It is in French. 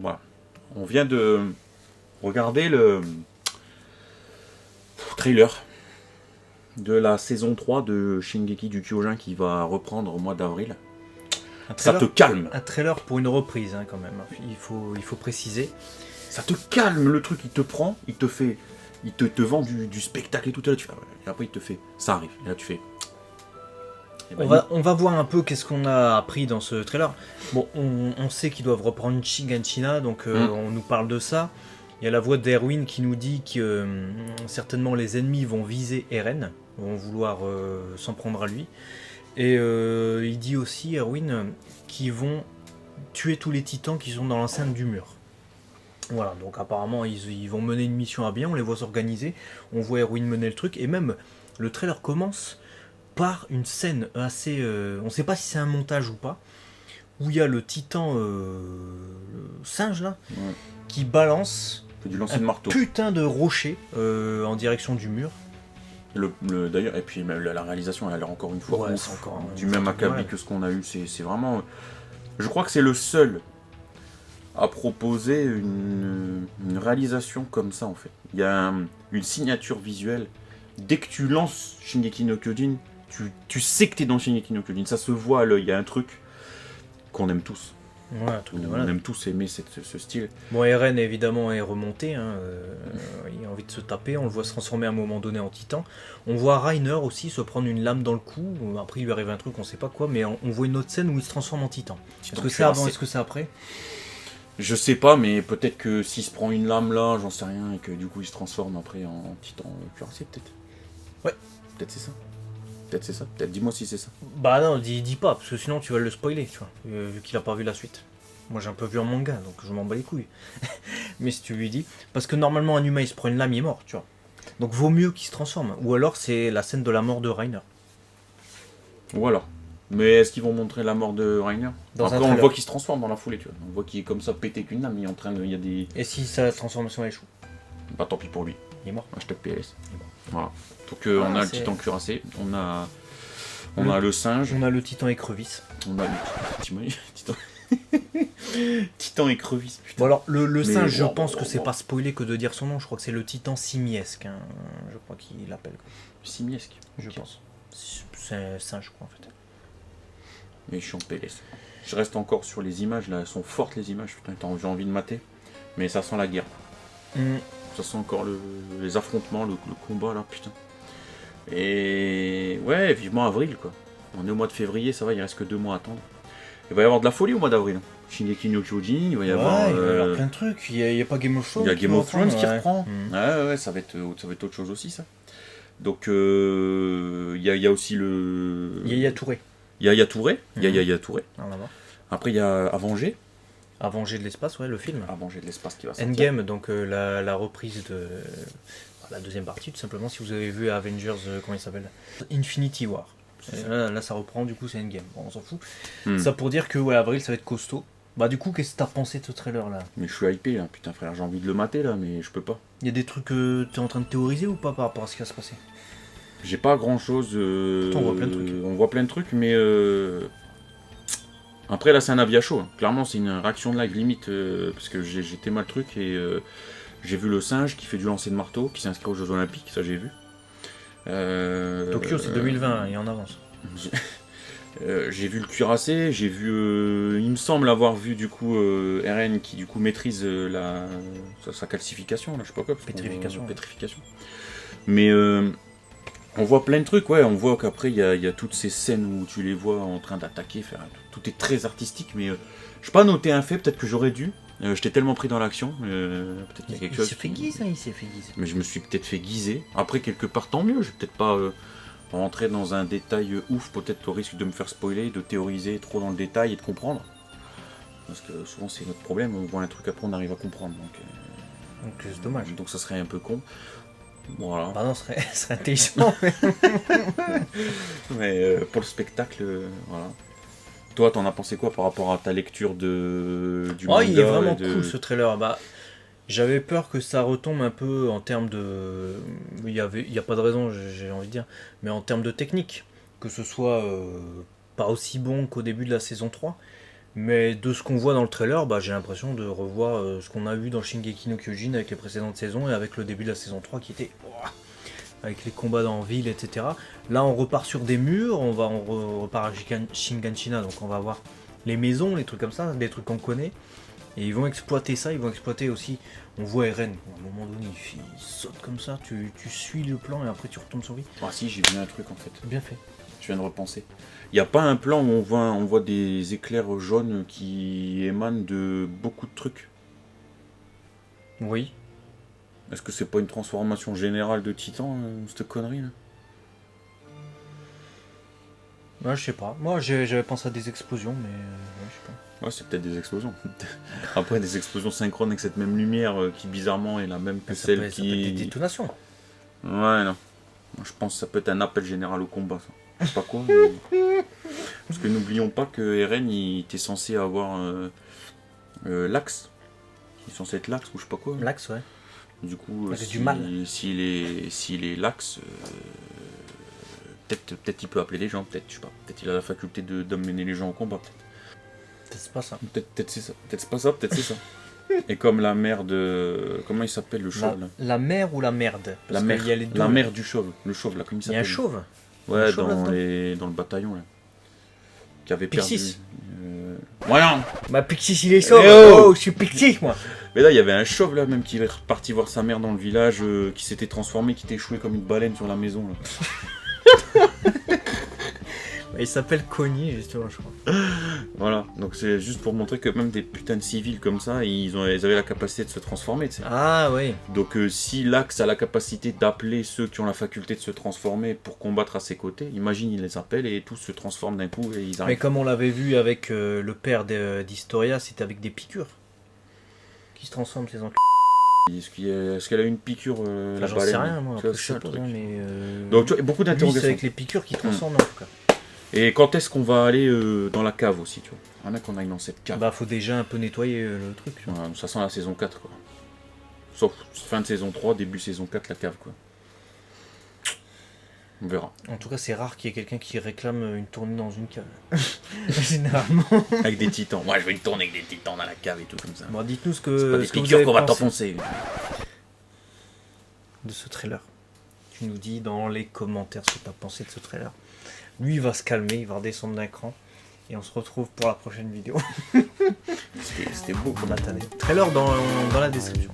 Voilà. On vient de regarder le trailer de la saison 3 de Shingeki du Kyojin qui va reprendre au mois d'avril. Ça te calme. Un trailer pour une reprise, hein, quand même. Il faut préciser. Ça te calme, le truc, il te prend, il te fait... Il te vend du spectacle et tout, et là tu fais... Et après il te fait... Ça arrive, et là tu fais... On va voir un peu qu'est-ce qu'on a appris dans ce trailer. Bon, on sait qu'ils doivent reprendre Shiganshina, donc on nous parle de ça. Il y a la voix d'Erwin qui nous dit que certainement les ennemis vont viser Eren, vont vouloir s'en prendre à lui. Et il dit aussi, Erwin, qu'ils vont tuer tous les titans qui sont dans l'enceinte du mur. Voilà, donc apparemment ils vont mener une mission à bien, on les voit s'organiser, on voit Erwin mener le truc, et même le trailer commence par une scène assez... on ne sait pas si c'est un montage ou pas, où il y a le titan le singe là, qui balance du lancer de marteau. Putain de rocher en direction du mur. D'ailleurs, et puis même la réalisation, elle a l'air encore une fois encore du même acabit que ce qu'on a eu. C'est vraiment... Je crois que c'est le seul à proposer une réalisation comme ça en fait. Il y a une signature visuelle. Dès que tu lances Shingeki no Kyojin, tu sais que tu es dans Shingeki no Kyojin. Ça se voit à l'œil. Il y a un truc qu'on aime tous. Ouais, un truc de on aime tous aimer ce style. Bon, Eren évidemment est remonté, hein, il a envie de se taper, on le voit se transformer à un moment donné en titan. On voit Reiner aussi se prendre une lame dans le cou, après il lui arrive un truc, on sait pas quoi, mais on voit une autre scène où il se transforme en titan. Est-ce que c'est avant, est-ce que c'est après ? Je sais pas, mais peut-être que s'il se prend une lame là, j'en sais rien, et que du coup il se transforme après en titan cuirassé, peut-être. Ouais. Peut-être c'est ça. Peut-être c'est ça. Peut-être dis-moi si c'est ça. Bah non, dis pas, parce que sinon tu vas le spoiler, tu vois, vu qu'il a pas vu la suite. Moi j'ai un peu vu en manga, donc je m'en bats les couilles. Mais si tu lui dis... Parce que normalement un humain il se prend une lame, il est mort, tu vois. Donc vaut mieux qu'il se transforme. Ou alors c'est la scène de la mort de Reiner. Ou alors. Mais est-ce qu'ils vont montrer la mort de Reiner ? Après on le voit qu'il se transforme dans la foulée, tu vois. On voit qu'il est comme ça pété qu'une lame, il est en train de... Il y a des... Et si sa transformation échoue ? Bah tant pis pour lui. Il est mort. Hashtag PS. Il est mort. Voilà. Donc on a le titan cuirassé, on a le singe. On a le titan écrevisse. On a le titan... Titan écrevisse, putain. Bon alors, le singe, je pense que c'est pas spoilé que de dire son nom, je crois que c'est le titan simiesque, hein. Je crois qu'il l'appelle. Simiesque. Je pense. C'est un singe, je crois, en fait. Mais je suis en PLS. Je reste encore sur les images, là, elles sont fortes les images, putain, j'ai envie de mater. Mais ça sent la guerre. Ça sent encore les affrontements, le combat, là, putain. Et ouais, vivement avril, quoi. On est au mois de février, ça va, il reste que 2 mois à attendre. Il va y avoir de la folie au mois d'avril. Shingeki no Kyojin, il va y avoir... il va y avoir plein de trucs. Il y a pas Game of Thrones. Il y a Game of Thrones qui reprend. Ouais, ça va être autre chose aussi, ça. Donc, il y a aussi le... Yaya Touré. Yaya Touré. Yaya Touré. Après, il y a Avengers. Avengers de l'espace, ouais, le film. Avengers de l'espace qui va sortir. Endgame, donc la reprise de... La deuxième partie, tout simplement, si vous avez vu Avengers, comment il s'appelle ? Infinity War. Là, ça reprend, du coup, c'est Endgame. Bon, on s'en fout. Ça pour dire que, ouais, avril, ça va être costaud. Bah, du coup, qu'est-ce que t'as pensé de ce trailer-là ? Mais je suis hypé, là. Putain, frère, j'ai envie de le mater, là, mais je peux pas. Il y a des trucs que t'es en train de théoriser ou pas par rapport à ce qui va se passer ? J'ai pas grand-chose... Pourtant, on voit plein de trucs. On voit plein de trucs, mais... Après, là, c'est un avis à chaud. Clairement, c'est une réaction de live limite, parce que j'ai témoin le truc, et j'ai vu le singe qui fait du lancer de marteau, qui s'inscrit aux Jeux Olympiques, ça j'ai vu. Tokyo, c'est 2020, et en avance. J'ai vu le cuirassé, j'ai vu, il me semble avoir vu du coup Eren qui du coup maîtrise sa calcification, là, je sais pas quoi. Pétrification. Mais on voit plein de trucs, ouais, on voit qu'après il y a toutes ces scènes où tu les vois en train d'attaquer, tout est très artistique, mais je n'ai pas noté un fait, peut-être que j'aurais dû. J'étais tellement pris dans l'action, peut-être qu'il y a quelque chose. Il s'est fait guiser. Mais je me suis peut-être fait guiser. Après, quelque part, tant mieux. Je vais peut-être pas rentrer dans un détail ouf, peut-être au risque de me faire spoiler, de théoriser trop dans le détail et de comprendre. Parce que souvent, c'est notre problème. On voit un truc, après, on arrive à comprendre. Donc c'est dommage. Donc ça serait un peu con. Voilà. Bah non, ce serait intelligent. Mais pour le spectacle, voilà. Toi, t'en as pensé quoi par rapport à ta lecture du manga ? Il est vraiment cool ce trailer. Bah, j'avais peur que ça retombe un peu en termes de... Il y a pas de raison, j'ai envie de dire. Mais en termes de technique. Que ce soit pas aussi bon qu'au début de la saison 3. Mais de ce qu'on voit dans le trailer, j'ai l'impression de revoir ce qu'on a vu dans Shingeki no Kyojin avec les précédentes saisons et avec le début de la saison 3 qui était... avec les combats dans ville, etc. Là, on repart sur des murs, on repart à Shiganshina, donc on va voir les maisons, les trucs comme ça, des trucs qu'on connaît. Et ils vont exploiter ça, ils vont exploiter aussi... On voit Eren, à un moment donné, il saute comme ça, tu suis le plan et après tu retombes sur lui. Ah si, j'ai vu un truc en fait. Bien fait. Je viens de repenser. Il n'y a pas un plan où on voit des éclairs jaunes qui émanent de beaucoup de trucs. Oui. Est-ce que c'est pas une transformation générale de Titan, cette connerie là? Ouais, je sais pas. Moi, j'avais pensé à des explosions, mais je sais pas. Ouais, c'est peut-être des explosions. Après, des explosions synchrones avec cette même lumière qui bizarrement est la même que celle qui... Ça peut être des détonations. Ouais, non. Je pense que ça peut être un appel général au combat, ça. Je sais pas quoi. Mais... Parce que n'oublions pas que Eren, il était censé avoir l'axe. Il est censé être l'axe ou je sais pas quoi. L'axe, ouais. Du coup, s'il est l'axe, peut-être il peut appeler les gens, peut-être, je sais pas. Peut-être il a la faculté d'amener les gens au combat, peut-être. Peut-être c'est pas ça. Peut-être c'est ça. Peut-être c'est pas ça, peut-être c'est ça. Et comme la mère de... Comment il s'appelle le chauve là? La mère ou la merde? La mère, y a les deux, la mère du chauve. Le chauve là, comment il Il y a s'appelle? un chauve? Ouais, chauve dans le bataillon là. Qui avait Pixis. perdu. Voilà. Pixis il est chauve. Oh, je suis Pixis moi. Mais là, il y avait un chauve là, même qui est reparti voir sa mère dans le village, qui s'était transformé, qui était échoué comme une baleine sur la maison là. Il s'appelle Connie justement, je crois. Voilà, donc c'est juste pour montrer que même des putains de civils comme ça, ils avaient la capacité de se transformer, tu sais. Ah oui. Donc si l'Axe a la capacité d'appeler ceux qui ont la faculté de se transformer pour combattre à ses côtés, imagine il les appelle et tous se transforment d'un coup et ils arrivent. Mais comme on l'avait vu avec le père d'Historia, c'était avec des piqûres qui se transforment ces enculés. Est-ce qu'elle a eu une piqûre la J'en baleine? sais rien moi, après, c'est ça, le truc. mais Donc tu vois, beaucoup lui, c'est d'interrogations. avec les piqûres qui transforment en tout cas. Et quand est-ce qu'on va aller dans la cave aussi, tu vois? On a qu'on aille dans cette cave. Faut déjà un peu nettoyer le truc. Tu vois. Ouais, ça sent la saison 4 quoi. Sauf fin de saison 3, début saison 4, la cave quoi. On verra. En tout cas, c'est rare qu'il y ait quelqu'un qui réclame une tournée dans une cave. Généralement. Avec des titans. Ouais, je veux une tournée avec des titans dans la cave et tout comme ça. Bon, dites-nous ce C'est pas que, des ce que vous piqûres avez qu'on va pensé t'enfoncer. de ce trailer. Tu nous dis dans les commentaires ce que tu as pensé de ce trailer. Lui, il va se calmer, il va redescendre d'un cran. Et on se retrouve pour la prochaine vidéo. C'était beau comme Trailer dans la description.